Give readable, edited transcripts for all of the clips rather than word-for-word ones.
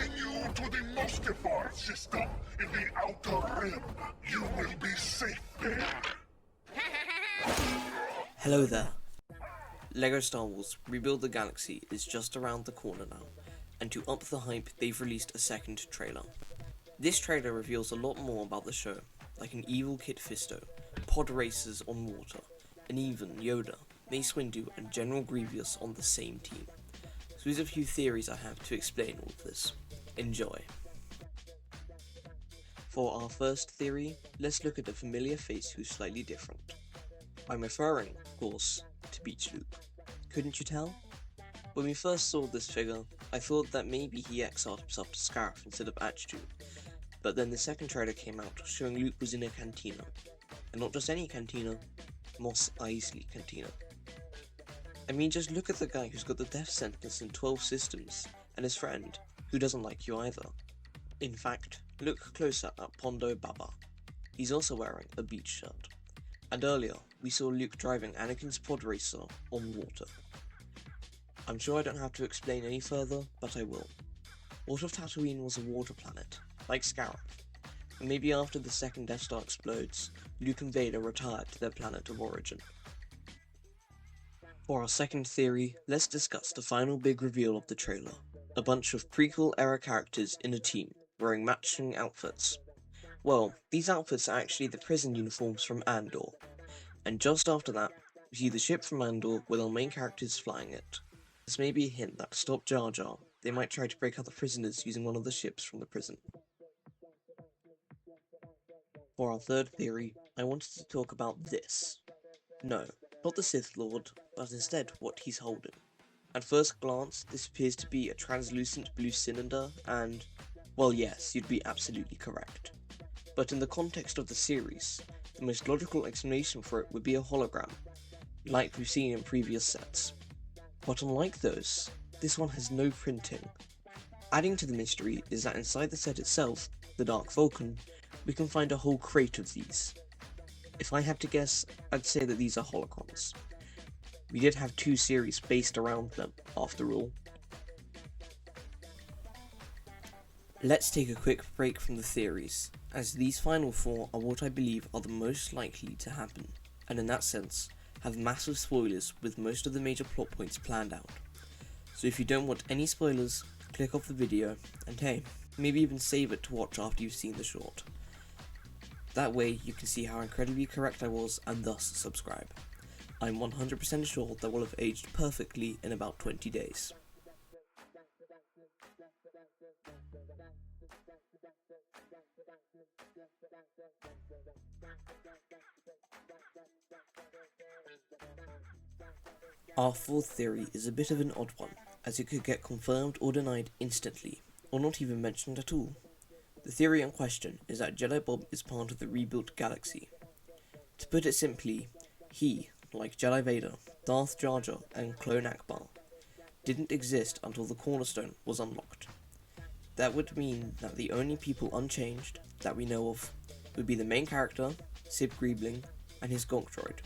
Leading you to the Mostifar system in the Outer Rim. You will be safe there. Hello there. LEGO Star Wars Rebuild the Galaxy is just around the corner now, and to up the hype, they've released a second trailer. This trailer reveals a lot more about the show, like an evil Kit Fisto, pod racers on water, and even Yoda, Mace Windu, and General Grievous on the same team. So here's a few theories I have to explain all of this. Enjoy. For our first theory, let's look at a familiar face who's slightly different. I'm referring, of course, to Beach Luke. Couldn't you tell? When we first saw this figure, I thought that maybe he exiled himself to Scarif instead of Achtu, but then the second trailer came out showing Luke was in a cantina. And not just any cantina, Mos Eisley cantina. I mean, just look at the guy who's got the death sentence in 12 systems, and his friend, who doesn't like you either. In fact, look closer at Pondo Baba. He's also wearing a beach shirt. And earlier, we saw Luke driving Anakin's pod racer on water. I'm sure I don't have to explain any further, but I will. What if Tatooine was a water planet, like Scarif? And maybe after the second Death Star explodes, Luke and Vader retired to their planet of origin. For our second theory, let's discuss the final big reveal of the trailer. A bunch of prequel-era characters in a team, wearing matching outfits. Well, these outfits are actually the prison uniforms from Andor. And just after that, we see the ship from Andor with our main characters flying it. This may be a hint that to stop Jar Jar, they might try to break out the prisoners using one of the ships from the prison. For our third theory, I wanted to talk about this. No, not the Sith Lord, but instead what he's holding. At first glance, this appears to be a translucent blue cylinder, and, well yes, you'd be absolutely correct. But in the context of the series, the most logical explanation for it would be a hologram, like we've seen in previous sets. But unlike those, this one has no printing. Adding to the mystery is that inside the set itself, the Dark Vulcan, we can find a whole crate of these. If I had to guess, I'd say that these are holocrons. We did have 2 series based around them, after all. Let's take a quick break from the theories, as these final 4 are what I believe are the most likely to happen, and in that sense, have massive spoilers with most of the major plot points planned out. So if you don't want any spoilers, click off the video, and hey, maybe even save it to watch after you've seen the short. That way you can see how incredibly correct I was and thus subscribe. I'm 100% sure that will have aged perfectly in about 20 days. Our fourth theory is a bit of an odd one, as it could get confirmed or denied instantly, or not even mentioned at all. The theory in question is that Jedi Bob is part of the rebuilt galaxy. To put it simply, he, like Jedi Vader, Darth Jar Jar, and Clone Akbar, didn't exist until the Cornerstone was unlocked. That would mean that the only people unchanged, that we know of, would be the main character, Sib Griebling, and his Gonk droid.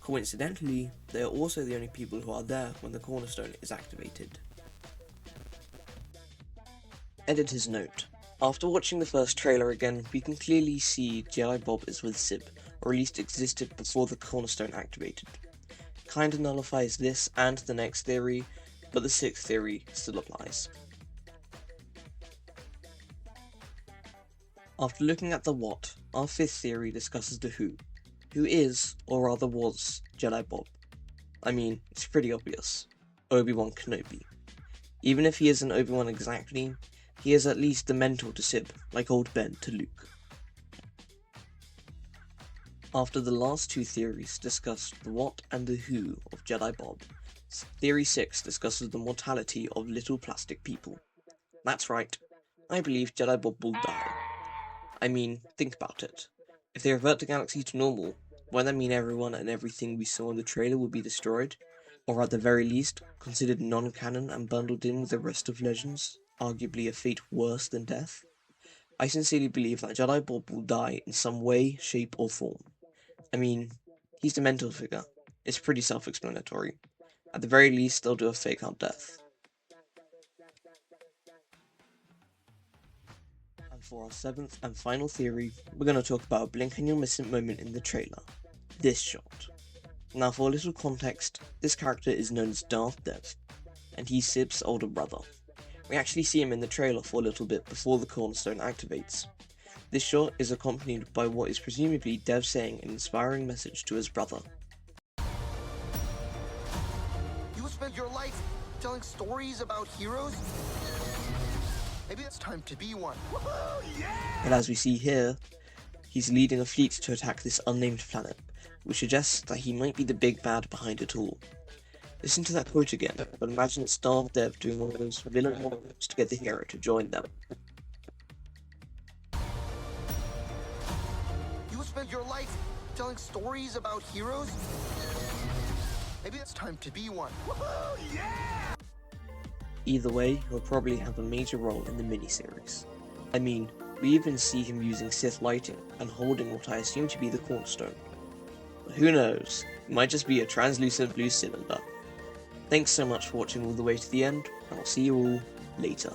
Coincidentally, they are also the only people who are there when the Cornerstone is activated. Editor's note. After watching the first trailer again, we can clearly see Jedi Bob is with Sib, or at least existed before the Cornerstone activated. Kinda nullifies this and the next theory, but the sixth theory still applies. After looking at the what, our fifth theory discusses the who. Who is, or rather was, Jedi Bob? I mean, it's pretty obvious. Obi-Wan Kenobi. Even if he isn't Obi-Wan exactly, he is at least the mentor to Sib, like old Ben to Luke. After the last 2 theories discussed the what and the who of Jedi Bob, Theory 6 discusses the mortality of little plastic people. That's right, I believe Jedi Bob will die. I mean, think about it. If they revert the galaxy to normal, won't that mean everyone and everything we saw in the trailer will be destroyed? Or at the very least, considered non-canon and bundled in with the rest of Legends, arguably a fate worse than death? I sincerely believe that Jedi Bob will die in some way, shape or form. I mean, he's the mentor figure. It's pretty self-explanatory. At the very least, they'll do a fake-out death. For our seventh and final theory, we're going to talk about a blink and you'll miss it moment in the trailer. This shot. Now for a little context, this character is known as Darth Dev, and he's Sib's older brother. We actually see him in the trailer for a little bit before the cornerstone activates. This shot is accompanied by what is presumably Dev saying an inspiring message to his brother. You spent your life telling stories about heroes? Maybe it's time to be one. Woohoo, yeah! And as we see here, he's leading a fleet to attack this unnamed planet, which suggests that he might be the big bad behind it all. Listen to that quote again, but imagine it's Darth Dev doing one of those villain moves to get the hero to join them. You spent your life telling stories about heroes? Maybe it's time to be one. Woohoo, yeah! Either way, he'll probably have a major role in the miniseries. I mean, we even see him using Sith lighting and holding what I assume to be the cornerstone. But who knows, it might just be a translucent blue cylinder. Thanks so much for watching all the way to the end, and I'll see you all later.